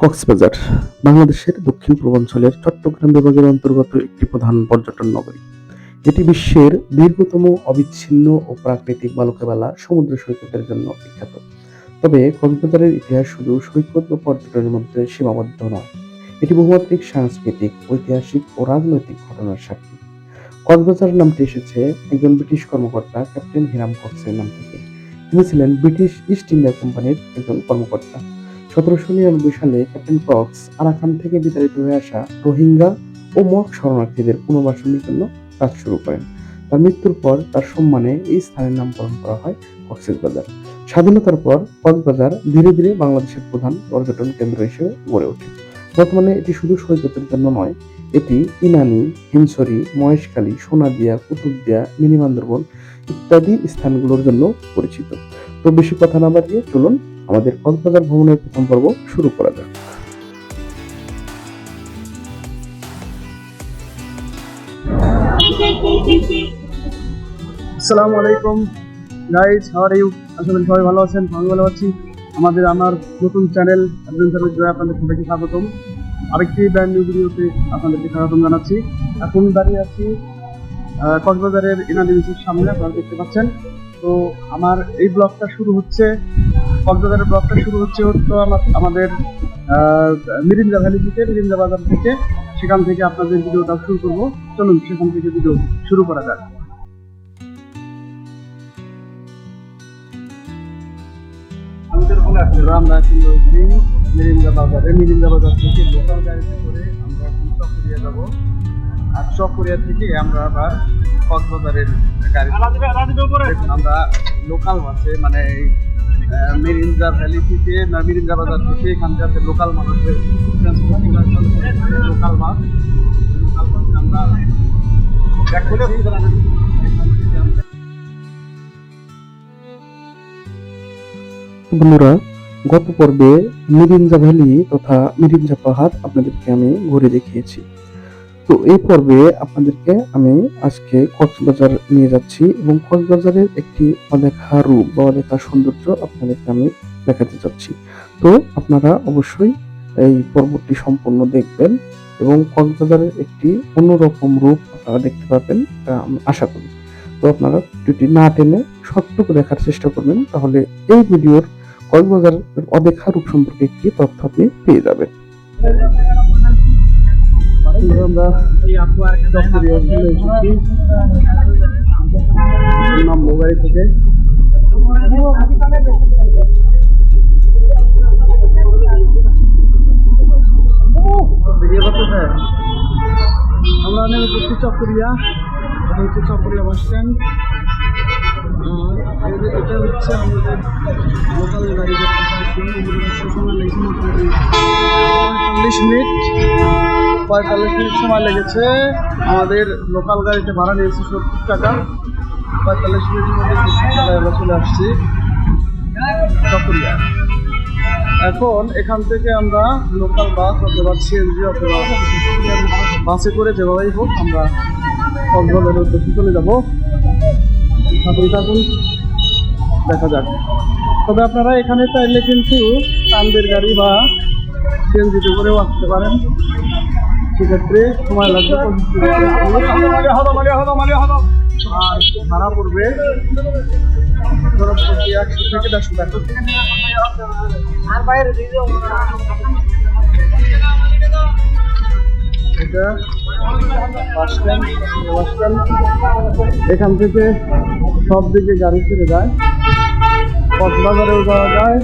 কক্সবাজার বাংলাদেশের দক্ষিণ পূর্বাঞ্চলের চট্টগ্রাম বিভাগের অন্তর্গত একটি প্রধান পর্যটন নগরী। এটি বিশ্বের দীর্ঘতম অবিচ্ছিন্ন ও প্রাকৃতিক বালুকাবেলা সমুদ্র সৈকতের জন্য বিখ্যাত। তবে কক্সবাজারের ইতিহাস শুধু সৈকত ও পর্যটনের মধ্যে সীমাবদ্ধ নয়, এটি বহুমাত্রিক সাংস্কৃতিক, ঐতিহাসিক ও রাজনৈতিক ঘটনার সাক্ষী। কক্সবাজার নামটি এসেছে একজন ব্রিটিশ কর্মকর্তা ক্যাপ্টেন হিরাম কক্সের নাম থেকে। তিনি ছিলেন ব্রিটিশ ইস্ট ইন্ডিয়া কোম্পানির একজন কর্মকর্তা। 1799 সালে ক্যাপ্টেন কক্স আরাকান থেকে বিতাড়িত হয়ে আসা রোহিঙ্গা ও মগ শরণার্থীদের পুনর্বাসনের জন্য কাজ শুরু করেন। তার মৃত্যুর পর তার সম্মানে এই স্থানের নামকরণ করা হয় কক্সবাজার। স্বাধীনতার পর কক্সবাজার ধীরে ধীরে বাংলাদেশের প্রধান পর্যটন কেন্দ্র হিসেবে গড়ে ওঠে। বর্তমানে এটি শুধু সৈকতের জন্য নয়, এটি ইনানি, হিমছড়ি, মহেশখালী, সোনাদিয়া, কুতুবদিয়া, মিনি বান্দরবন ইত্যাদি স্থানগুলোর জন্য পরিচিত। তো বেশি কথা না বাড়িয়ে চলুন আমাদের কক্সবাজার ভ্রমণের প্রথম পর্ব শুরু করা যাক। আসসালামু আলাইকুম গাইজ, হাউ আর ইউ? আশা করি সবাই ভালো আছেন, আমি ভালো আছি। আমার নতুন চ্যানেল অ্যাডভেঞ্চার উইথ জয় আপনাদের সবাইকে স্বাগতম। আরেকটি ব্র্যান্ড নিউ ভিডিওতে আপনাদেরকে স্বাগতম জানাচ্ছি। এখন দাঁড়িয়ে আছি কক্সবাজারের ইনানি বিচের সামনে, আপনারা দেখতে পাচ্ছেন। তো আমার এই ব্লগটা শুরু হচ্ছে, কক্সবাজারের ব্লগটা শুরু হচ্ছে আমাদের মিরিঞ্জা ভ্যালি থেকে, মিরিঞ্জা বাজার থেকে। সেখান থেকে আপনাদের ভিডিওটা শুরু করবো। চলুন সেখান থেকে ভিডিও শুরু করা যাক। আমরা এখন রয়েছি মিরিঞ্জা বাজারে। মিরিঞ্জা বাজার থেকে লোকাল গাড়িতে করে আমরা এখন চকরিয়া যাবো, আর চকরিয়া থেকে আমরা আবার কক্সবাজারের গাড়ি। আমরা লোকাল বাসে, মানে মিরিঞ্জা ভ্যালি থেকে, মিরিঞ্জা বাজার থেকে এখানকার লোকাল মানুষের লোকাল বাসে আমরা বন্ধুরা, গত পর্বে মিরিঞ্জা ভ্যালি তথা মিরিঞ্জা পাহাড় আপনাদেরকে আমি ঘুরে দেখিয়েছি। তো এই পর্বে আপনাদেরকে আমি আজকে কক্সবাজার নিয়ে যাচ্ছি এবং কক্সবাজারের একটি অদেখা রূপ বা অদেখা সৌন্দর্য আপনাদেরকে আমি দেখাতে চাচ্ছি। তো আপনারা অবশ্যই এই পর্বটি সম্পূর্ণ দেখবেন এবং কক্সবাজারের একটি অন্যরকম রূপ আপনারা দেখতে পাবেন, আমি আশা করি। তো আপনারা ভিডিওটি না টেনে সবটুকু দেখার চেষ্টা করবেন, তাহলে এই ভিডিওর কক্সবাজারের অদেখা রূপ সম্পর্কে একটি তথ্য আপনি পেয়ে যাবেন। আমরা নামবো গাড়ি থেকে। আমরা নেমে পড়ছি চকরিয়া। এটা হচ্ছে চকরিয়া বাস স্ট্যান্ড। এটা হচ্ছে আমাদের লোকাল গাড়ি। 45 মিনিট সময় লেগেছে। আমাদের লোকাল গাড়িতে ভাড়া নিয়েছি 70 টাকা। 45 মিনিটের মধ্যে আমরা চলে আসছি চকরিয়া। এখন এখান থেকে আমরা লোকাল বাস অথবা সিএনজি অথবা বাসে করে যেভাবেই হোক আমরা কক্সবাজারের উদ্দেশ্যে চলে যাবো। থাকুন, দেখা যাক। তবে আপনারা এখানে চাইলে কিন্তু কান্দের গাড়ি বা সিএনজিতে করেও আসতে পারেন, সেক্ষেত্রে সময় লাগবে। আর ভাড়া পড়বে 100 থেকে 150 টাকা। এটা বাস স্ট্যান্ড। এখান থেকে সব দিকে গাড়ি ছেড়ে যায়, কক্সবাজারেও যাওয়া যায়।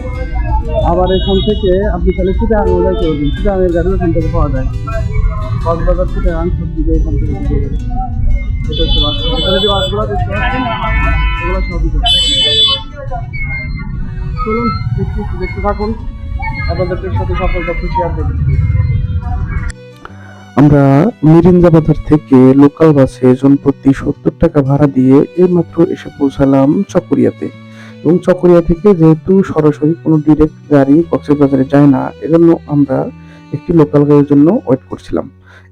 আবার এখান থেকে আপনি তাহলে চিটাগাংও যাইতে পারবেন, চিটাগাংয়ের গাড়িও এখান থেকে পাওয়া যায়। কক্সবাজার চিটাগাং সব দিকে এখান থেকে এটা হচ্ছে বাস। এখানে যে বাসগুলো দেখতে পাচ্ছেন এগুলো সবই। চলুন দেখতে থাকুন, আপনাদের সাথে সকল তথ্য শেয়ার করবেন। আমরা মিরিঞ্জা বাজার থেকে লোকাল বাসে জনপ্রতি 70 টাকা ভাড়া দিয়ে এইমাত্র এসে পৌঁছালাম চকরিয়াতে। এবং চকরিয়া থেকে যেহেতু সরাসরি কোনো ডিরেক্ট গাড়ি কক্সবাজারে যায় না, এজন্য আমরা একটি লোকাল গাড়ির জন্য ওয়েট করছিলাম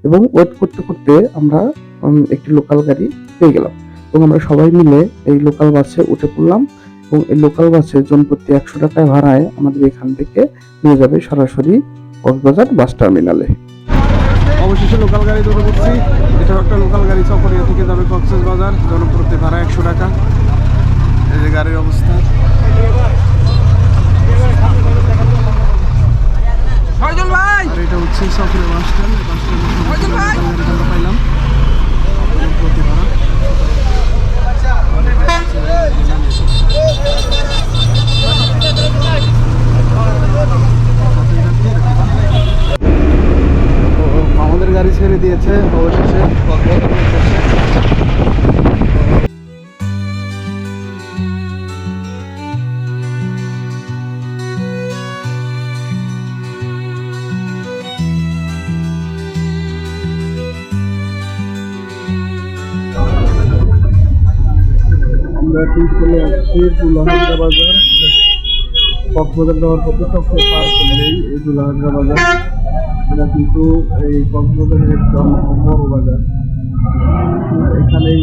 এবং ওয়েট করতে করতে আমরা একটি লোকাল গাড়ি পেয়ে গেলাম এবং আমরা সবাই মিলে এই লোকাল বাসে উঠে পড়লাম। এবং এই লোকাল বাসে জনপ্রতি 100 টাকায় ভাড়ায় আমাদের এখান থেকে নিয়ে যাবে সরাসরি কক্সবাজার বাস টার্মিনালে। অবশেষে লোকাল গাড়ি ধরে পড়ছি। এটা একটা লোকাল গাড়ি চকরিয়া থেকে যাবে কক্সবাজার, জনপ্রতি ভাড়া 100 টাকা। এই যে গাড়ির অবস্থা। আর এটা হচ্ছে চকরিয়া বাস স্ট্যান্ড। বাস স্ট্যান্ডে আমরা পাইলাম প্রতি ভাড়া। আমাদের গাড়ি ছেড়ে দিয়েছে অবশেষে কক্সবাজার উদ্দেশ্যে। আমরা এখন চলে আসছি দুলাহাজরা বাজার। কক্সবাজার যাওয়ার পথে সবচেয়ে পার করলেই এই দুলাহাজরা বাজার। এটা কিন্তু এই কক্সবাজারের একটা বড় বাজার। এখানেই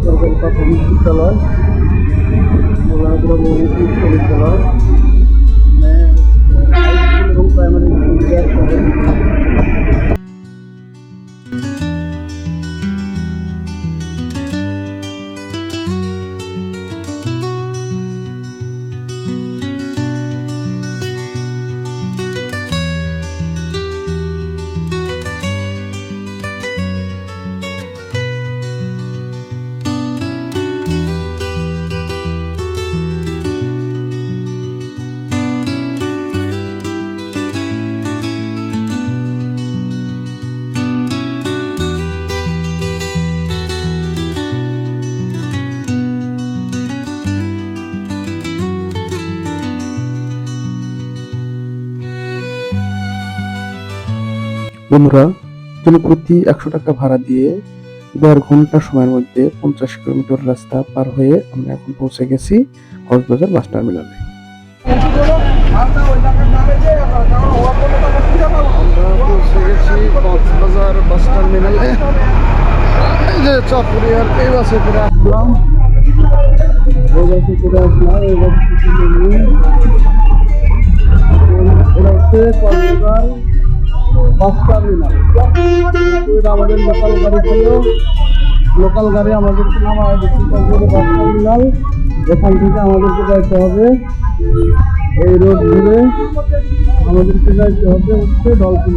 সরকারি প্রাথমিক বিদ্যালয়, উচ্চ বিদ্যালয়, এবং প্রাইমারি বন্ধুরা, জনপ্রতি 100 টাকা ভাড়া দিয়ে 1.5 ঘন্টা সময়ের মধ্যে 50 কিলোমিটার রাস্তা পার হয়ে আমরা এখন পৌঁছে গেছি কক্সবাজার বাস টার্মিনালে। আমরা পৌঁছে গেছি কক্সবাজার বাস টার্মিনালে। এই যে চকরিয়ার এই বাসে করে আসলাম, এই বাসে করে আসলাম, এই বাসে এটা হচ্ছে কক্সবাজার বাস টার্মিনাল। আমাদের লোকাল গাড়ি ছিল, লোকাল গাড়ি আমাদেরকে নামায় দিচ্ছি কক্সবাজার বাস টার্মিনাল। এখান থেকে আমাদেরকে যাইতে হবে এই রোড ধরে, আমাদেরকে যাইতে হবে হচ্ছে ডলফিন।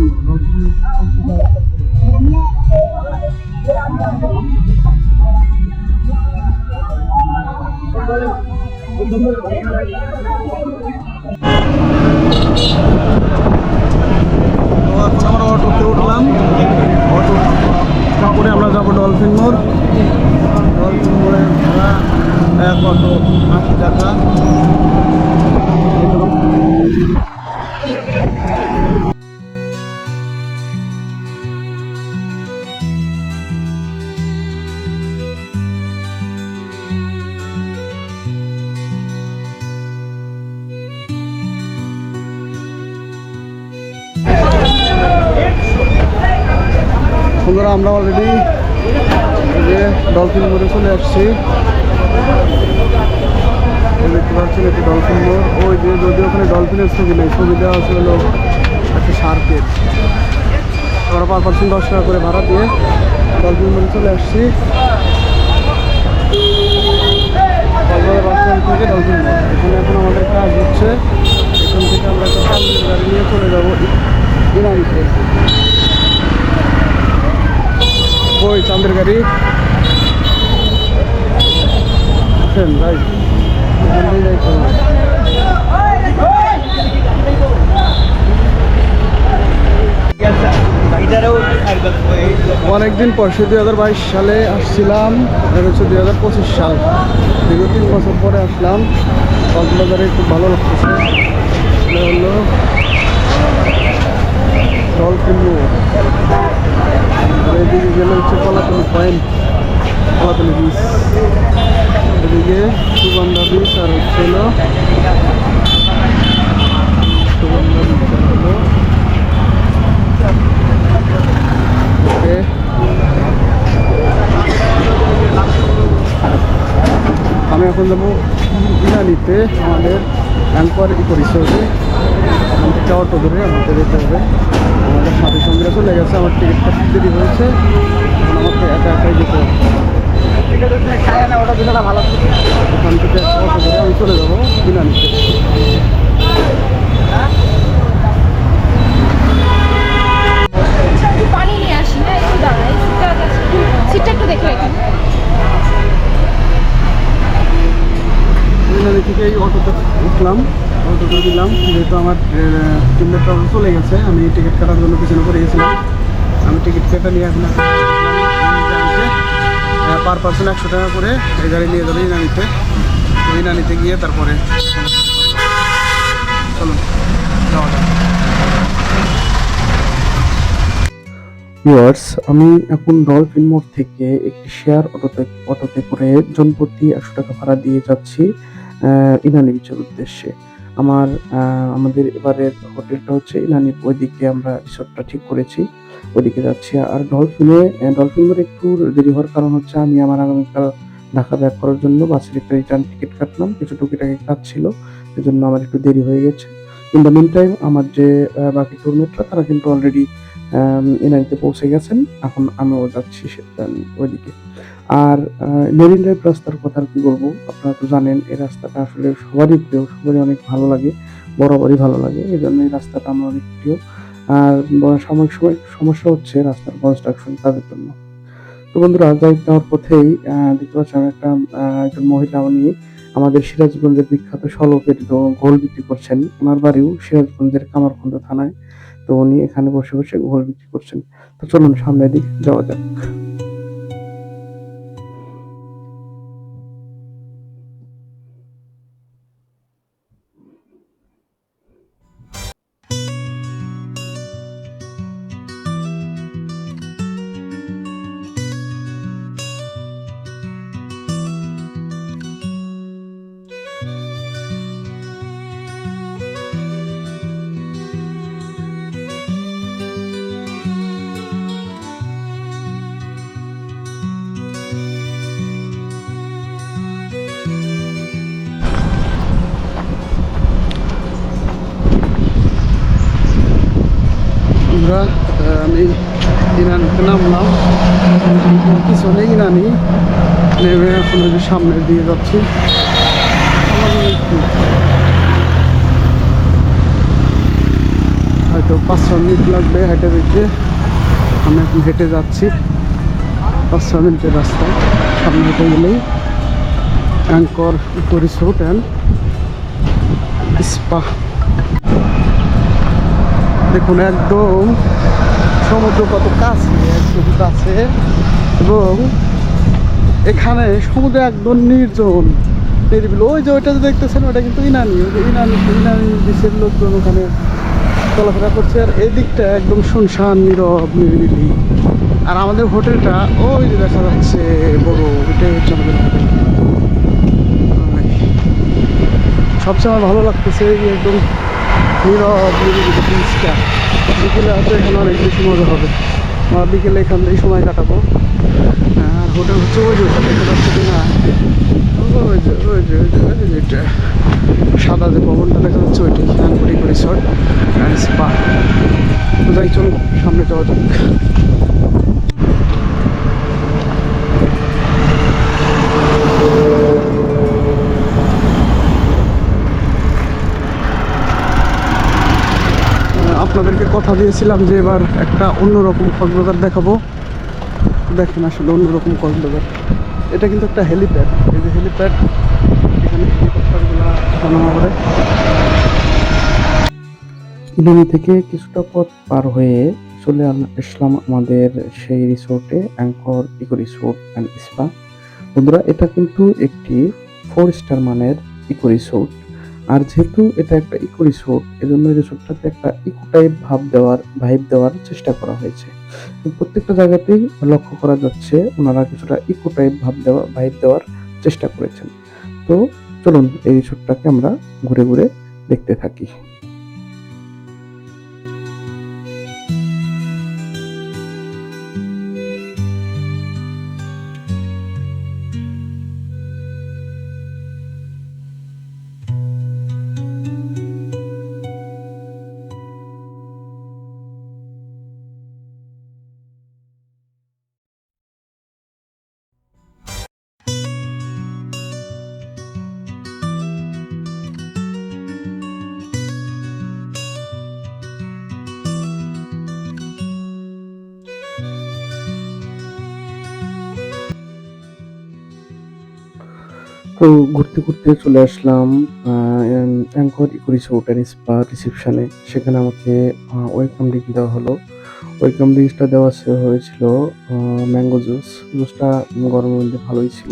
এখন আমরা অটোতে উঠলাম, অটো করে আমরা যাবো ডলফিন মোড়। ডলফিন মোড়ের ভাড়া এক অটো 80 টাকা। বন্ধুরা, আমরা অলরেডি যে ডলফিন মোড়ে চলে আসছি। দেখতে পাচ্ছেন এটি ডলফিন মোড়। ওই যে যদি ওখানে ডলফিনের ছবি নেই, ছবি দেওয়া আছে হলো একটা শার্কের। আমরা পার পার্সেন্ট 10 টাকা করে ভাড়া দিয়ে ডলফিন মোড়ে চলে আসছি। কক্সবাজার বাস স্ট্যান্ড থেকে ডলফিন মোড়। এখানে এখন আমাদের কাজ হচ্ছে, এখান থেকে আমরা একটা চাঁদের গাড়ি নিয়ে চলে যাবো ইনানিতে। ওই চাঁদের গাড়ি ভাই, যাইতে হবে। অনেকদিন পর সে 2022 সালে আসছিলাম, এটা হচ্ছে 2025 সাল, দীর্ঘ 3 বছর পরে আসলাম কক্সবাজারে। খুব ভালো লাগতেছে। এটা হলো ডলফিন মোড়, আর এদিকে গেলে হচ্ছে কলাতলি পয়েন্ট, কলাতলি বিচ, এদিকে সুগন্ধা বিচ, আর হচ্ছে হলো সুগন্ধা বিচ হলো ওকে। আমি এখন যাবো ইনানিতে, আমাদের অ্যাঙ্কর ইকো রিসোর্টে। ওখান থেকে অটো ধরে আমাকে যেতে হবে। আমাদের সাথী সঙ্গীরা চলে গেছে, আমার টিকিট কাটতে দেরি হয়েছে, এখন আমাকে একা একাই যেতে হবে। ওখান থেকে অটো ধরে আমি চলে যাবো ইনানিতে। পানি নিয়ে আসি না, একটু দাঁড়াই, সিটটা একটু দেখে রাখি। ইনানি থেকে এই অটোতে উঠলাম, অটোতে দিলাম, যেহেতু আমার টিমের ট্রাভেল চলে গেছে, আমি টিকিট কাটার জন্য পিছনে পড়ে গেছিলাম। আমি টিকিট কেটে নিয়ে এখন পার পার্সন 100 টাকা করে এই গাড়ি নিয়ে যাবে ইনানিতে। তো ইনানিতে গিয়ে তারপরে চলুন যাওয়া যাক। ভিউয়ার্স, আমি এখন ডলফিন মোড় থেকে একটি শেয়ার অটোতে করে জনপ্রতি 100 টাকা ভাড়া দিয়ে যাচ্ছি ইনানি বিচের উদ্দেশ্যে। আমাদের এবারের হোটেলটা হচ্ছে ইনানির ওইদিকে, আমরা রিসোর্টটা ঠিক করেছি, ওইদিকে যাচ্ছি। আর ডলফিন মোড়ে একটু দেরি হওয়ার কারণ হচ্ছে আমি আমার আগামীকাল ঢাকা ব্যাক করার জন্য বাসের একটা রিটার্ন টিকিট কাটলাম, কিছু টুকিটাকি কাজ ছিল, সেজন্য আমার একটু দেরি হয়ে গেছে। ইন দ্য মিন টাইম আমার যে বাকি টুরমেটরা তারা কিন্তু অলরেডি ইনানিতে পৌঁছে গেছেন। এখন আমিও যাচ্ছি ওইদিকে। আর মেরিন ড্রাইভ রাস্তার কথা আর কি বলবো, আপনারা তো জানেন এই রাস্তাটা আসলে সবারই প্রিয়, সবারই অনেক ভালো লাগে, বরাবরই ভালো লাগে, এই জন্য এই রাস্তাটা আমার অনেক প্রিয়। আর সাময়িক সমস্যা হচ্ছে রাস্তার কনস্ট্রাকশন কাজের জন্য। তো বন্ধুরা, যাওয়ার পথেই দেখতে পাচ্ছি আমি একজন মহিলা, উনি আমাদের সিরাজগঞ্জের বিখ্যাত সলকের ঘোল বিক্রি করছেন। ওনার বাড়িও সিরাজগঞ্জের কামারখন্দ থানায়। তো উনি এখানে বসে বসে ঘোল বিক্রি করছেন। তো চলুন সামনের দিক যাওয়া যাক। আমরা আমি ইনানিতে নামলাম, পিছনে ইনানি, নেমে এখন ওই যে সামনের দিকে যাচ্ছি। হয়তো 5-6 মিনিট লাগবে হেঁটে যেতে। আমি এখন হেঁটে যাচ্ছি 5-6 মিনিটের রাস্তা। সামনে হেঁটে গেলেই Anchor eco resort and Spa. দেখুন একদম সমুদ্র কত কাছে, একদম কাছে, এবং এখানে সমুদ্র একদম নির্জন নিরিবিলি। ওই যে ওইটা যে দেখতেছেন ওটা কিন্তু ইনানি, ওই যে ইনানি বিচের লোকজন ওখানে চলাফেরা করছে। আর এই দিকটা একদম শুনশান, নীরব, নিরিবিলি। আর আমাদের হোটেলটা ওই যে দেখা যাচ্ছে বড়, ওইটাই হচ্ছে আমাদের হোটেল। সবচেয়ে আমার ভালো লাগতেছে এই একদম নীরব নিরিবিলি বিচটা। বিকেলে হয়তো এখানে অনেক বেশি মজা হবে। আমরা বিকেলে এখান থেকে সময় কাটাবো। আর হোটেল হচ্ছে ওই যে দেখতে পাচ্ছি কিনা, ওই যে ওই যে ওই যে ওই যেটা সাদা যে ভবনটা দেখা যাচ্ছে ওইটাই Anchor eco resort and Spa. তো যাই, চলুন সামনে যাওয়া যাক। আপনাদেরকে কথা দিয়েছিলাম যে এবার একটা অন্যরকম কক্সবাজার দেখাবো। দেখেন আসলে অন্যরকম কক্সবাজার। এটা কিন্তু একটা হেলিপ্যাড, এই যে হেলিপ্যাড, এখানে হেলিকপ্টারগুলো নামা করে। ইনানি থেকে কিছুটা পথ পার হয়ে চলে আসলাম আমাদের সেই রিসোর্টে, Anchor eco resort and Spa. বন্ধুরা, এটা কিন্তু একটি 4 স্টার মানের ইকো রিসোর্ট। আর যেহেতু এটা একটা ইকো রিসোর্ট, এজন্য রিসোর্টটাতে একটা ইকো টাইপ ভাইব দেওয়ার চেষ্টা করা হয়েছে। প্রত্যেকটা জায়গাতেই লক্ষ্য করা যাচ্ছে ওনারা কিছুটা ইকো টাইপ ভাইব দেওয়ার চেষ্টা করেছেন। তো চলুন এই রিসোর্টটাকে আমরা ঘুরে ঘুরে দেখতে থাকি। তো ঘুরতে ঘুরতে চলে আসলাম Anchor eco resort and Spa রিসেপশনে। সেখানে আমাকে ওয়েলকাম ড্রিঙ্ক দেওয়া হলো। ওয়েলকাম ড্রিঙ্কসটা হয়েছিল ম্যাঙ্গো জুস। জুসটা গরমের মধ্যে ভালোই ছিল।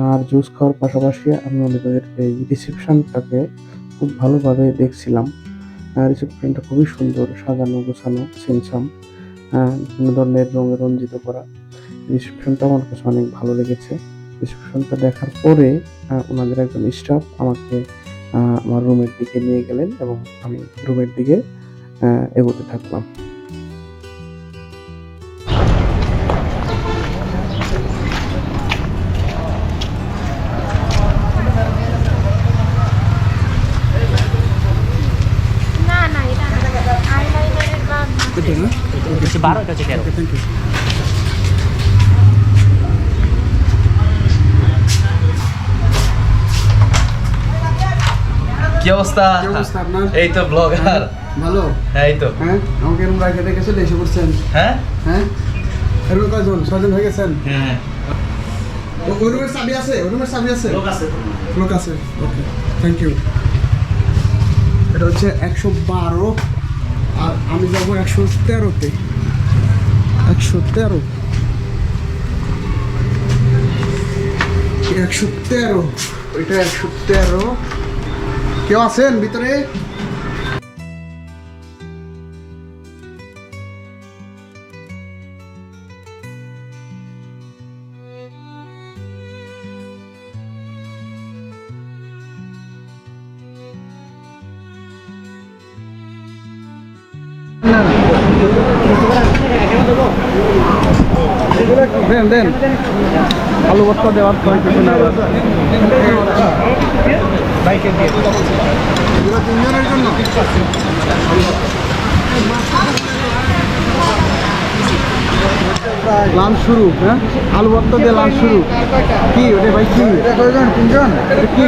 আর জুস খাওয়ার পাশাপাশি আমি ওদের এই রিসেপশনটাকে খুব ভালোভাবে দেখছিলাম। রিসেপশনটা খুবই সুন্দর, সাজানো গোছানো, ছিমছাম, বিভিন্ন ধরনের রঙে রঞ্জিত করা। রিসেপশনটা আমার কাছে অনেক ভালো লেগেছে। রিসেপশনটা দেখার পরে ওনাদের একজন স্টাফ আমাকে আমার রুমের দিকে নিয়ে গেলেন এবং আমি রুমের দিকে এগোতে থাকলাম। না না এটা আইলাইনারের বা হচ্ছে 12, এটা হচ্ছে 13। Thank you. কি অবস্থা? কি অবস্থা আপনার? এই তো ব্লগার। ভালো? হ্যাঁ, এই তো। হ্যাঁ, আমাকে এরকম রাখে দেখে চলে এসে পড়ছেন। হ্যাঁ হ্যাঁ, এরকম কয়জন? 6 জন হয়ে গেছেন? হ্যাঁ, ওই রুমের চাবি আছে? ওই রুমের চাবি আছে? লোক আছে। ওকে, থ্যাংক ইউ। এটা হচ্ছে 112 আর আমি যাবো 113-তে। 113 ওইটা 113। কেউ আছেন ভিতরে? দেন দেন, আলু ভর্তা দেওয়ার তো কিছু না। এগুলো 3 জনের জন্য। লাঞ্চ শুরু। হ্যাঁ, আলু ভর্তা দিয়ে লাঞ্চ শুরু। কি ওটা ভাই? কি কয়জন? 3 জন? এটা কি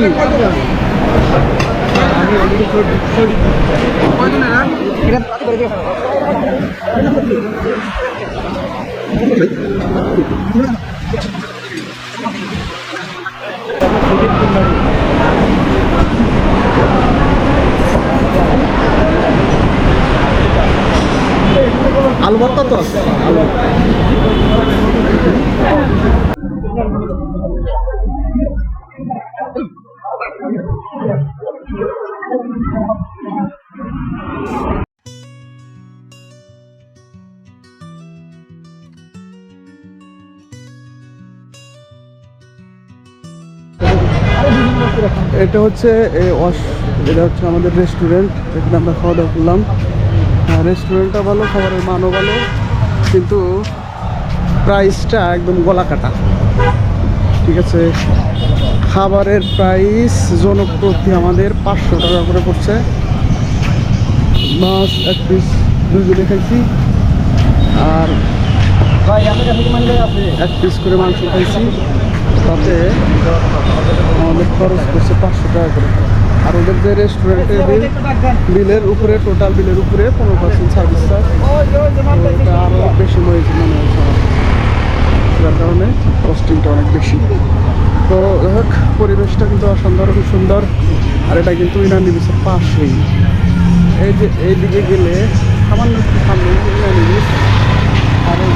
কয়জন এরা? আলু ভর্তা তো আছে। এটা হচ্ছে এটা হচ্ছে আমাদের রেস্টুরেন্ট। এখানে আমরা খাওয়া দাওয়া করলাম। রেস্টুরেন্টটা ভালো, খাবারের মানও ভালো, কিন্তু প্রাইসটা একদম গলা কাটা। ঠিক আছে, খাবারের প্রাইস জনপ্রতি আমাদের 500 টাকা করে পড়ছে। মাছ 1 পিস 2 জনে খাইছি, আর 1 পিস করে মাংস খাইছি। তাতে আমাদের খরচ করছে 500 টাকা করে। আর ওদের যে রেস্টুরেন্টের বিলের উপরে, টোটাল বিলের উপরে 15% সার্ভিস চার্জ, এটা আরও বেশি হয়েছে মনে হয়েছে আমার, যার কারণে কস্টিংটা অনেক বেশি। তো যাই, পরিবেশটা কিন্তু অসাধারণ সুন্দর। আর এটা কিন্তু ইনানি বিচের পাশেই। এই যে এইদিকে গেলে সামান্য একটু সামনে ইন্ডিয়ান ইলিশ আর এই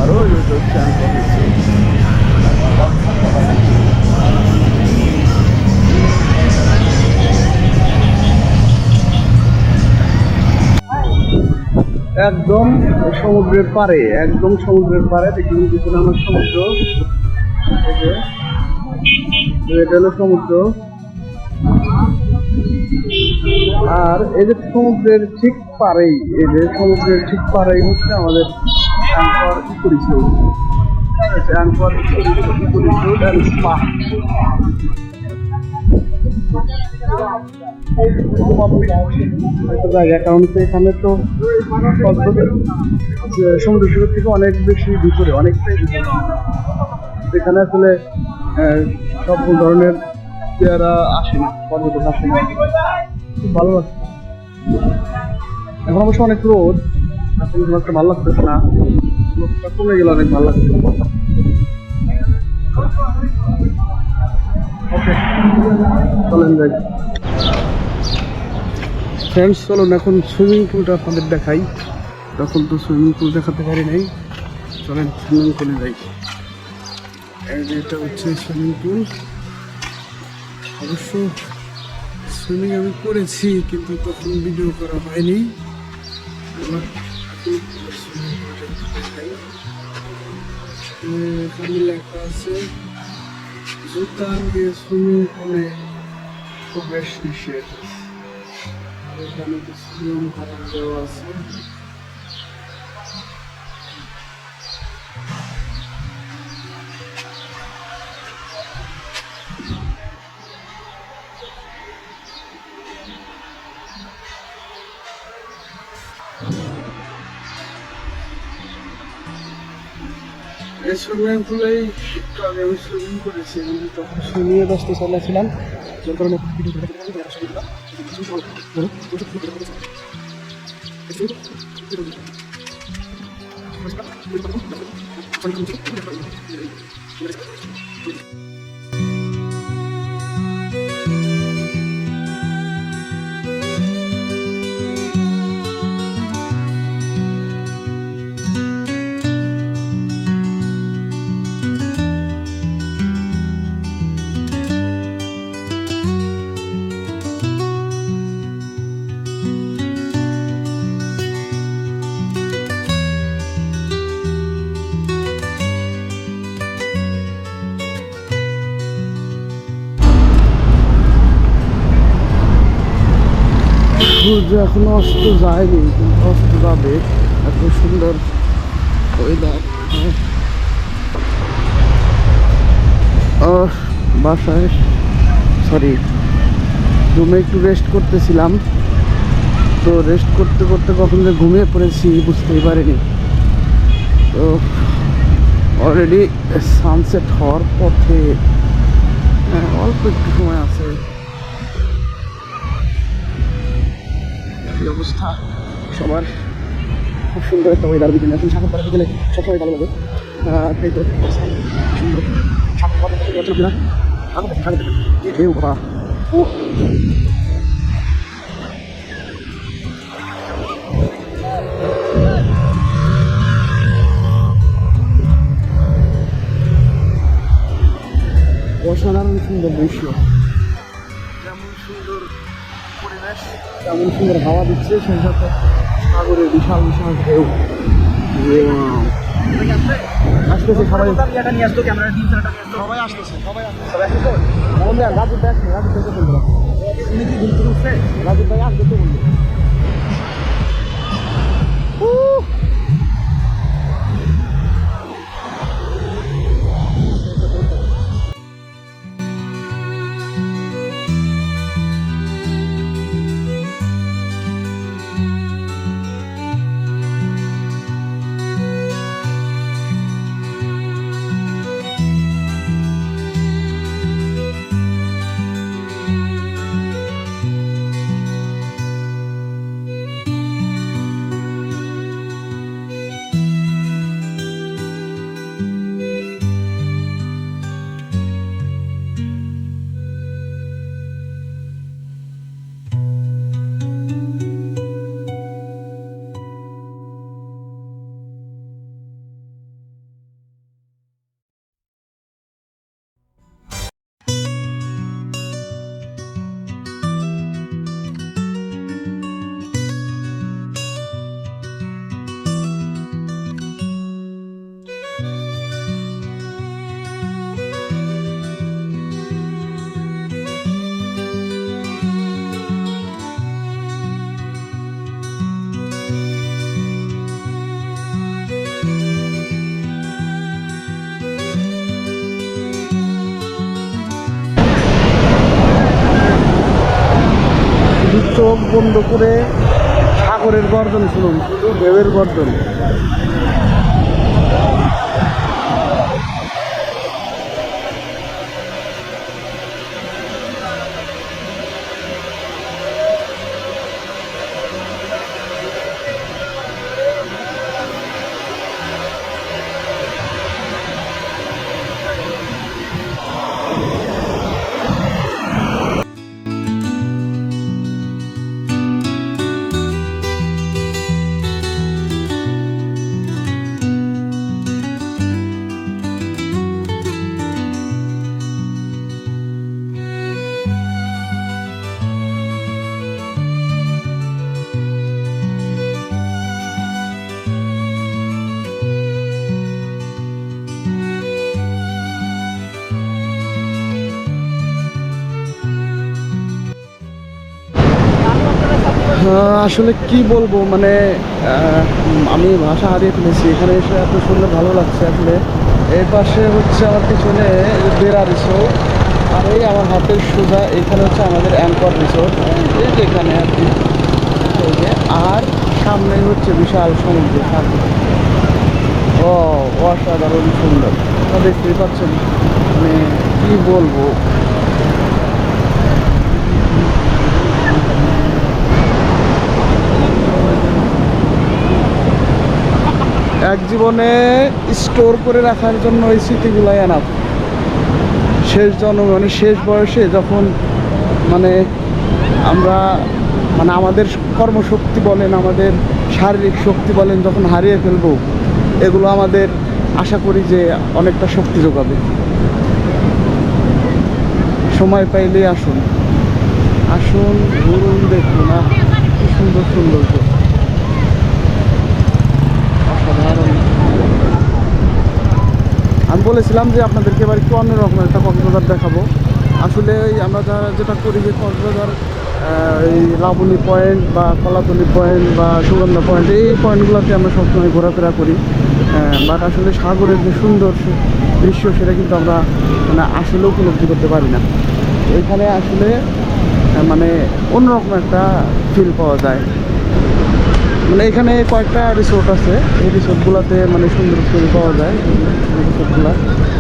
আরও হচ্ছে একদম সমুদ্রের পাড়ে, একদম সমুদ্রের পাড়ে দেখুন পিছনে আমার সমুদ্র, এটা হলো সমুদ্র। আর এই যে সমুদ্রের ঠিক পাড়েই, এই যে সমুদ্রের ঠিক পাড়েই হচ্ছে আমাদের anchor eco resort, anchor eco resort and spa. একটা জায়গা, কারণ তো এখানে তো সমুদ্র সৈকত থেকে অনেক বেশি ভিতরে, অনেকটাই ভিতরে। এখানে আসলে সব ধরনের পেয়ারা আসে না, পর্যটক আসে না, খুব ভালো লাগছে। এখন অবশ্য অনেক রোদ, এখন খুব একটা ভালো লাগতেছে না, রোদটা কমে গেলে অনেক ভালো লাগছে। ওকে, চলেন যাই। ফ্রেন্ডস চলুন এখন সুইমিং পুলটা আপনাদের দেখাই, তখন তো সুইমিং পুল দেখাতে পারি নাই, চলেন সুইমিং পুলে যাই। এটা হচ্ছে সুইমিং পুল। অবশ্য সুইমিং আমি করেছি কিন্তু তখন ভিডিও করা হয়নি। এখানে লেখা আছে জুতা নিয়ে সুইমিং পুলে প্রবেশ নিষেধ। এখানে কিছু নিয়ম কানুন দেওয়া আছে। এই সুইমিং পুলেই একটু আগে আমি সুইমিং করেছি, আমি তখন সুইমিংয়ে ব্যস্ত চালাছিলাম, যার কারণে সূর্য এখনো অস্ত যায়নি, কিন্তু অস্ত যাবে। এত সুন্দর ওয়েদার। বাসায় রুমে একটু রেস্ট করতেছিলাম, তো রেস্ট করতে করতে কখন যে ঘুমিয়ে পড়েছি বুঝতেই পারিনি। তো অলরেডি সানসেট হওয়ার পথে, অল্প একটু সময় আছে। অবস্থা সবার খুব সুন্দর একটা ওয়েদার, বিকেলে এখন সাগর পাড়ে বিকেলে সবসময় ভালো লাগে। তাই তো সুন্দর ঢেউ বাবা। অসাধারণ সুন্দর দৃশ্য, যেমন সুন্দর পরিবেশ, তেমন সুন্দর হাওয়া দিচ্ছে, সেই সাথে সাগরের বিশাল বিশাল ঢেউ। আসতেছে সবাই, সবাই আসতেছে, রাজু ভাই আসবে তো বললো। চোখ বন্ধ করে সাগরের গর্জন শুনুন, শুধু ঢেউয়ের গর্জন। আসলে কি বলবো, মানে আমি ভাষা হারিয়ে ফেলেছি। এখানে এসে এত সুন্দর ভালো লাগছে। আসলে এর পাশে হচ্ছে আমার পিছনে বেড়া রিসোর্ট, আর এই আমার হাতের সোজা এখানে হচ্ছে আমাদের অ্যাঙ্কর রিসোর্ট, এই যে এখানে আর কি। এই যে আর সামনেই হচ্ছে বিশাল সমুদ্র সাগর। ও অসাধারণ সুন্দর, দেখতেই পাচ্ছেন। মানে কি বলবো, এক জীবনে স্টোর করে রাখার জন্য ওই স্মৃতিগুলাই আনা। শেষ জন্ম মানে শেষ বয়সে যখন মানে আমরা মানে আমাদের কর্মশক্তি বলেন, আমাদের শারীরিক শক্তি বলেন, যখন হারিয়ে ফেলবো, এগুলো আমাদের আশা করি যে অনেকটা শক্তি যোগাবে। সময় পাইলেই আসুন, আসুন, ঘুরুন, দেখুন। না কি সুন্দর সৌন্দর্য, অসাধারণ। আমি বলেছিলাম যে আপনাদেরকে এবার একটু অন্যরকম একটা কক্সবাজার দেখাবো। আসলে আমরা যেটা করি যে কক্সবাজার এই লাবণী পয়েন্ট বা কলাতলি পয়েন্ট বা সুগন্ধা পয়েন্ট, এই পয়েন্টগুলোতে আমরা সবসময় ঘোরাফেরা করি। বাট আসলে সাগরের যে সুন্দর দৃশ্য সেটা কিন্তু আমরা মানে আসলে উপলব্ধি করতে পারি না। এখানে আসলে মানে অন্যরকম একটা ফিল পাওয়া যায়। মানে এখানে কয়েকটা রিসোর্ট আছে, এই রিসোর্টগুলোতে মানে সুন্দর ফিল পাওয়া যায়। রিসোর্টগুলো,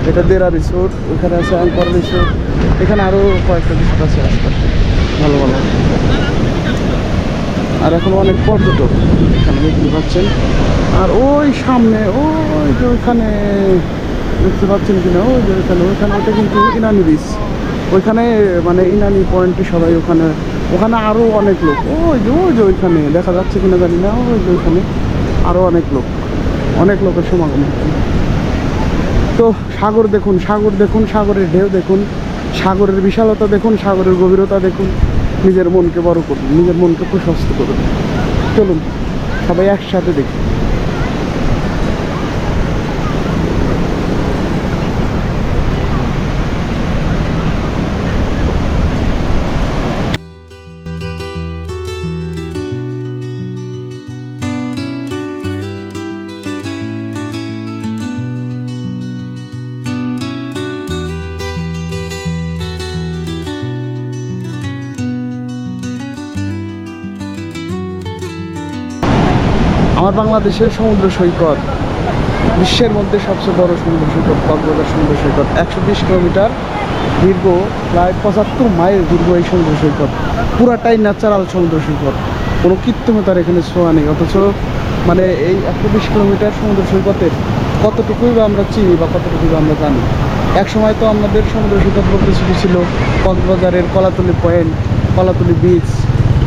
এটা দেরা রিসোর্ট, ওইখানে আছে অ্যাঙ্কর রিসোর্ট, এখানে আরও কয়েকটা রিসোর্ট আছে আশপাশে ভালো ভালো। আর এখন অনেক পর্যটক এখানে দেখতে পাচ্ছেন। আর ওই সামনে ওই যে ওইখানে দেখতে পাচ্ছেন কিনা, ওই যে ওইখানে ওইটা কিন্তু ইনানি বিচ। ওইখানে মানে ইনানি পয়েন্টে সবাই ওখানে আরও অনেক লোক। ওই যে ওইখানে দেখা যাচ্ছে কিনা জানি না, ওই যে ওইখানে আরও অনেক লোকের সমাগম হচ্ছে। তো সাগর দেখুন, সাগরের ঢেউ দেখুন, সাগরের বিশালতা দেখুন, সাগরের গভীরতা দেখুন। নিজের মনকে বড় করুন, নিজের মনকে প্রশস্ত করুন। চলুন সবাই একসাথে দেখি। আমার বাংলাদেশের সমুদ্র সৈকত, বিশ্বের মধ্যে সবচেয়ে বড় সমুদ্র সৈকত কক্সবাজার সমুদ্র সৈকত। 120 কিলোমিটার দীর্ঘ, প্রায় 75 মাইল দীর্ঘ এই সমুদ্র সৈকত। পুরাটাই ন্যাচারাল সমুদ্র সৈকত, কোনো কৃত্রিমতার এখানে ছোঁয়া নেই। অথচ মানে এই 120 কিলোমিটার সমুদ্র সৈকতের কতটুকুই বা আমরা চিনি বা কতটুকুই বা আমরা জানি। এক সময় তো আমাদের সমুদ্র সৈকত বলতে শুধু ছিল কক্সবাজারের কলাতলি পয়েন্ট, কলাতলি বিচ,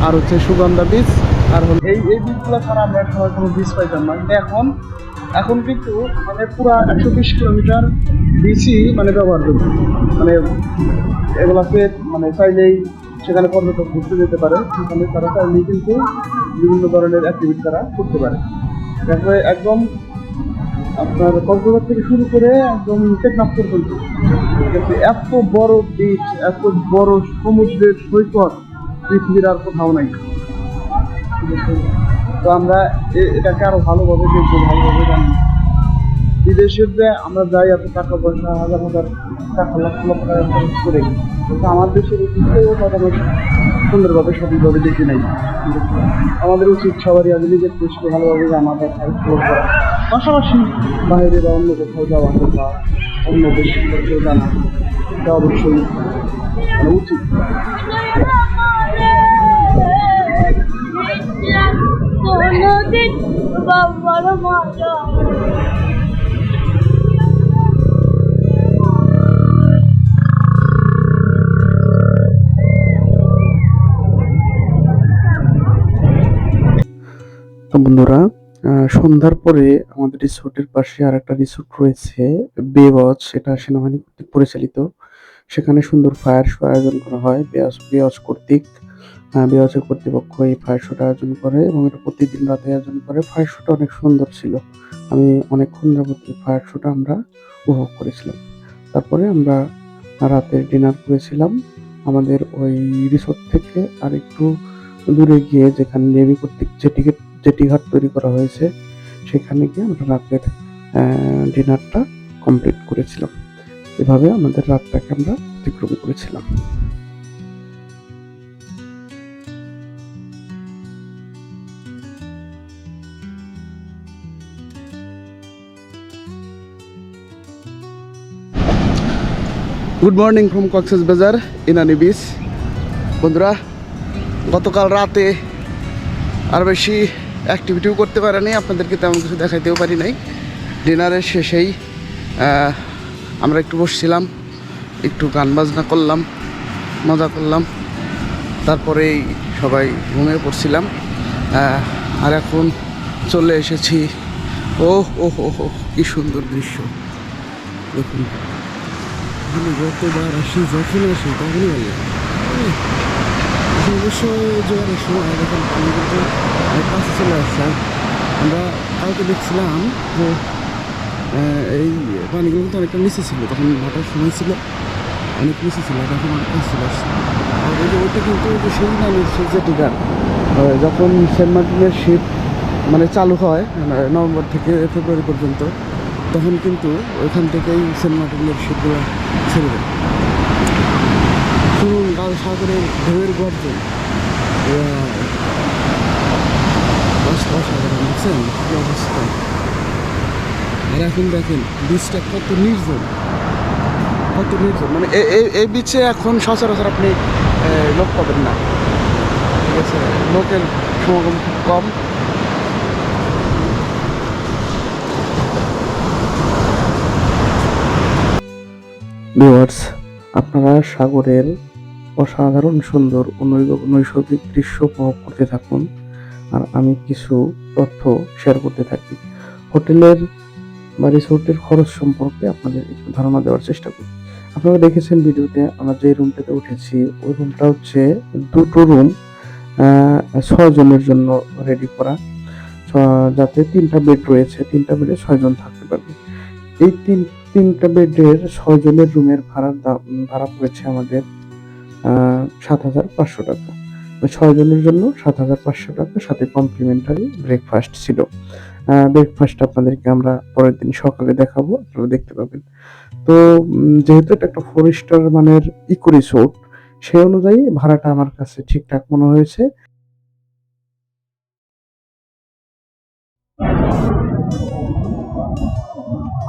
আর হচ্ছে সুগন্ধা বিচ, আর হল এই বিচগুলো ছাড়া আমরা সময় কোনো বিচ পাইতাম না। কিন্তু এখন কিন্তু মানে পুরা 120 কিলোমিটার বিচই মানে ব্যবহারযোগ্য। মানে এগুলাকে মানে চাইলেই সেখানে পর্যটক ঘুরতে যেতে পারে, সেখানে তারা চাইলেই কিন্তু বিভিন্ন ধরনের অ্যাক্টিভিটি তারা করতে পারে। তারপরে একদম আপনার কক্সবাজার থেকে শুরু করে একদম টেকনাফ পর্যন্ত এত বড় বিচ, এত বড় সমুদ্রের সৈকত পৃথিবীর আর কোথাও নাই। তো আমরা এটাকে আরো ভালোভাবে দেখবো, ভালোভাবে জানি। বিদেশের যে আমরা যাই এত টাকা পয়সা, হাজার হাজার টাকা, লক্ষ লক্ষ টাকা খরচ করে, কিন্তু আমার দেশের সুন্দরভাবে সঠিকভাবে দেখি নাই। আমাদের উচিত সবারই আগে নিজের দেশকে ভালোভাবে জানা বা এক্সপ্লোর করা, পাশাপাশি বাইরে বা অন্য কোথাও যাওয়া বা অন্য দেশ সম্পর্কে জানা, এটা অবশ্যই উচিত। কোনদিন বাবার মারা তো বন্ধুরা, সন্ধ্যার পরে আমাদের রিসোর্টের পাশে আর একটা রিসোর্ট রয়েছে, বে ওয়াচ। এটা সেনাবাহিনী কর্তৃক পরিচালিত। সেখানে সুন্দর ফায়ার শো আয়োজন করা হয় বে ওয়াচ কর্তৃক। বে ওয়াচের কর্তৃপক্ষ এই ফায়ার শোটা আয়োজন করে এবং এটা প্রতিদিন রাতে আয়োজন করে। ফায়ার শোটা অনেক সুন্দর ছিল। আমি অনেকক্ষণ যাবত এই ফায়ার শোটা আমরা উপভোগ করেছিলাম। তারপরে আমরা রাতে ডিনার করেছিলাম আমাদের ওই রিসোর্ট থেকে আর একটু দূরে গিয়ে, যেখানে নেভি কর্তৃক জেটি ঘাট তৈরি করা হয়েছে, সেখানে গিয়ে আমরা রাতের ডিনারটা কমপ্লিট করেছিলাম। এভাবে আমাদের রাতটাকে আমরা অতিক্রম করেছিলাম। Good morning from Cox's Bazar Inani beach. বন্ধুরা, গতকাল রাতে আর বেশি অ্যাক্টিভিটিও করতে পারিনি, আপনাদেরকে তেমন কিছু দেখাইতেও পারি নাই। ডিনারের শেষেই আমরা একটু বসছিলাম, একটু গান বাজনা করলাম, মজা করলাম, তারপরেই সবাই ঘুমিয়ে পড়ছিলাম। আর এখন চলে এসেছি। ও ও ও কি সুন্দর দৃশ্য দেখুন। আমি যতবার আসি, যখন আসি তখনই ভালো লাগে। অবশ্য জোয়ারের সময় যখন পানি কিন্তু কাছে চলে আসছে, আমরা কাউকে দেখছিলাম যে এই পানিগুলো কিন্তু অনেকটা নিচে ছিল, তখন ভাটার সময় ছিল, অনেক নিচে ছিল, তখন অনেক কাছে চলে আসছে। আর ওই যে ওইটা কিন্তু ওই যে সেই নামের সেই জেটিঘাট, যখন সেন্ট মার্টিনের শিপ মানে চালু হয় নভেম্বর থেকে ফেব্রুয়ারি পর্যন্ত, তখন কিন্তু ওইখান থেকেই সেন্ট মার্টিনের শিপগুলো ছেড়ে দেয়। শুনুন লাল সাগরের ঢেউয়ের গর্জন, অসাধারণ, বুঝছেন কি অবস্থা। আর এখন দেখেন বিচটা কত নির্জন, কত নির্জন। মানে এই বিচে এখন সচরাচর আপনি লোক পাবেন না, ঠিক আছে, লোকের সমাগম খুব কম। ভিউয়ার্স, আপনারা সাগরের অসাধারণ সুন্দর নৈসর্গিক দৃশ্য উপভোগ করতে থাকুন, আর আমি কিছু তথ্য শেয়ার করতে থাকি। হোটেলের বা রিসোর্টের খরচ সম্পর্কে আপনাদের একটু ধারণা দেওয়ার চেষ্টা করি। আপনারা দেখেছেন ভিডিওতে আমরা যে রুমটাতে উঠেছি, ওই রুমটা হচ্ছে দুটো রুম 6 জনের জন্য রেডি করা, যাতে 3টা বেড রয়েছে, 3টা বেডে 6 জন থাকতে পারবে। এই তিনটা বেডের 6 জনের রুমের ভাড়া পড়েছে আমাদের 7,500 টাকা। 6 জনের জন্য 7,500 টাকা, সাথে কমপ্লিমেন্টারি ব্রেকফাস্ট ছিল। ব্রেকফাস্ট আপনাদেরকে আমরা পরের দিন সকালে দেখাবো, আপনারা দেখতে পাবেন। তো যেহেতু এটা একটা 4 স্টার মানের ইকো রিসোর্ট, সেই অনুযায়ী ভাড়াটা আমার কাছে ঠিকঠাক মনে হয়েছে।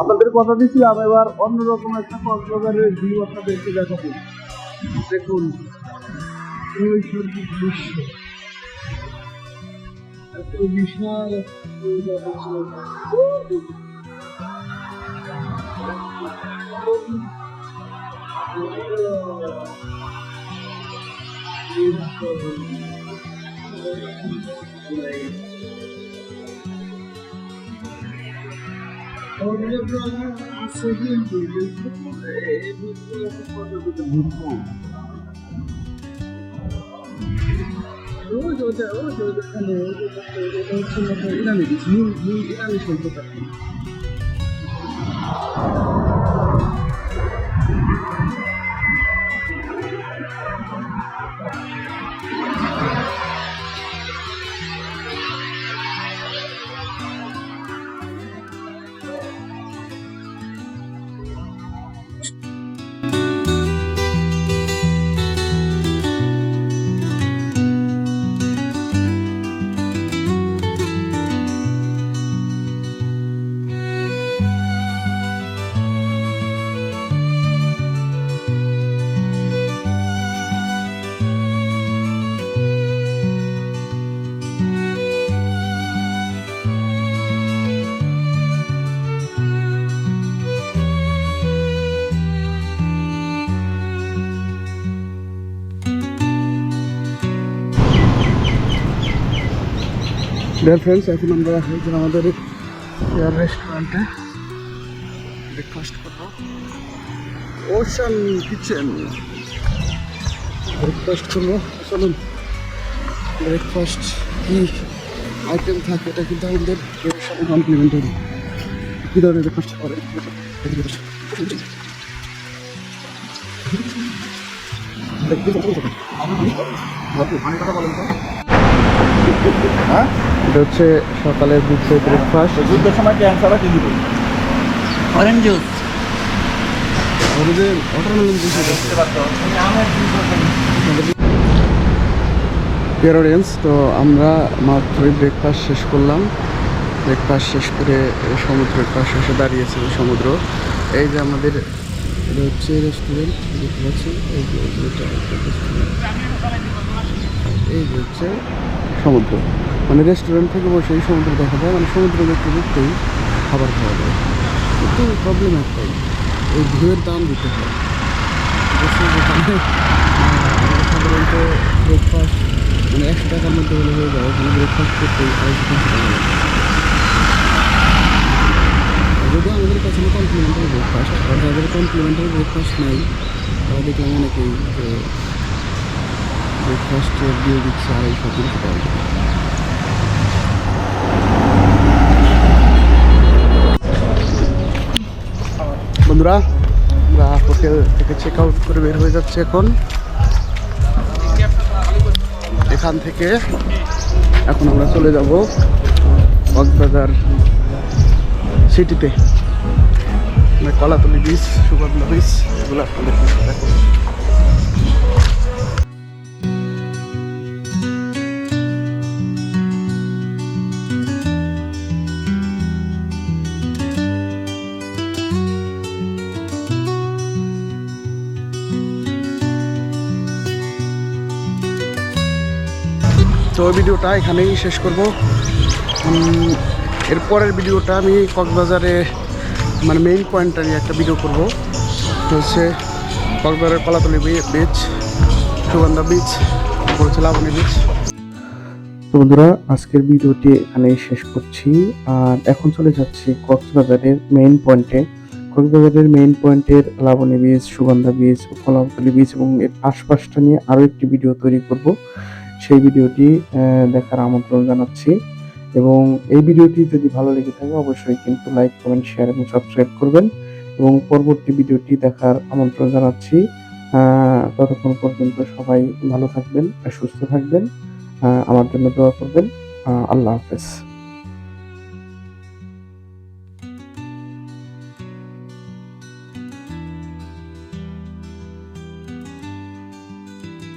আপনাদের কথা দিচ্ছিলাম, এবার অন্যরকম একটা কক্সবাজারের ভিউ আপনাদেরকে দেখাবো। দেখুন নৈসর্গিক দৃশ্য, এত বিশাল ইরানি সভ্যতা। ডিয়ার ফ্রেন্ডস, এখন আমরা আমাদের এয়ার রেস্টুরেন্টে ব্রেকফাস্ট করবো। ওশান কিচেন ব্রেকফাস্ট করবো। চলুন, ব্রেকফাস্ট কি আইটেম থাকে এটা কিন্তু আমাদের এর সাথে কমপ্লিমেন্টারি। কী ধরনের ব্রেকফাস্ট করে এটা হচ্ছে সকালের বুফে ব্রেকফাস্ট। যুদ্ধের সময় ক্যান্সার কি দিব? Orange juice. অডিয়েন্স, তো আমরা মাত্রই ব্রেকফাস্ট শেষ করলাম। ব্রেকফাস্ট শেষ করে সমুদ্রের পাশে এসে দাঁড়িয়েছে সমুদ্র। এই যে আমাদের এটা হচ্ছে রেস্টুরেন্ট, দেখতে পাচ্ছেন। এই যে এটা একটা রেস্টুরেন্ট, এই যে হচ্ছে সমুদ্র। মানে রেস্টুরেন্ট থেকে বসে এই সমুদ্র দেখা যায়, মানে সমুদ্র দেখতে দেখতেই খাবার খাওয়া যায়। কিন্তু প্রবলেম একটাই, এই ভিউয়ের দাম দিতে হয়। যেখানে সাধারণত ব্রেকফাস্ট মানে 100 টাকার মধ্যে হলে হয়ে যায়, ওখানে ব্রেকফাস্ট করতে 250 টাকা লাগে। যদিও আমাদের কাছে কমপ্লিমেন্টারি ব্রেকফাস্ট, আর যাদের কমপ্লিমেন্টারি ব্রেকফাস্ট নেই তারা দেখলাম অনেকেই যে ব্রেকফাস্টের দিয়ে দিচ্ছে 250-300 টাকা। বন্ধুরা, আমরা হোটেল থেকে চেক আউট করে বের হয়ে যাচ্ছে এখন। এখান থেকে এখন আমরা চলে যাব কক্সবাজার সিটিতে। কলাতলি বিচ, সুগন্ধা বিচ, এগুলো আপনাদের দেখো। তো ভিডিওটা এখানেই শেষ করব। এরপরের ভিডিওটা আমি কক্সবাজারে মানে মেইন পয়েন্টটা নিয়ে একটা ভিডিও করব। তো হচ্ছে কক্সবাজারের কলাতলি বিচ, সুগন্ধা বিচ, পড়েছে লাবণী বিচ। তো বন্ধুরা, আজকের ভিডিওটি এখানেই শেষ করছি। আর এখন চলে যাচ্ছি কক্সবাজারের মেইন পয়েন্টে। কক্সবাজারের মেইন পয়েন্টের Labani beach, Sugandha beach, Kolatoli beach এবং এর আশপাশটা নিয়ে আরও একটি ভিডিও তৈরি করব। সেই ভিডিওটি দেখার আমন্ত্রণ জানাচ্ছি। এবং এই ভিডিওটি যদি ভালো লেগে থাকে অবশ্যই কিন্তু লাইক, কমেন্ট, শেয়ার এবং সাবস্ক্রাইব করবেন। এবং পরবর্তী ভিডিওটি দেখার আমন্ত্রণ জানাচ্ছি। ততক্ষণ পর্যন্ত সবাই ভালো থাকবেন, সুস্থ থাকবেন, আমার জন্য দোয়া করবেন। আল্লাহ হাফেজ।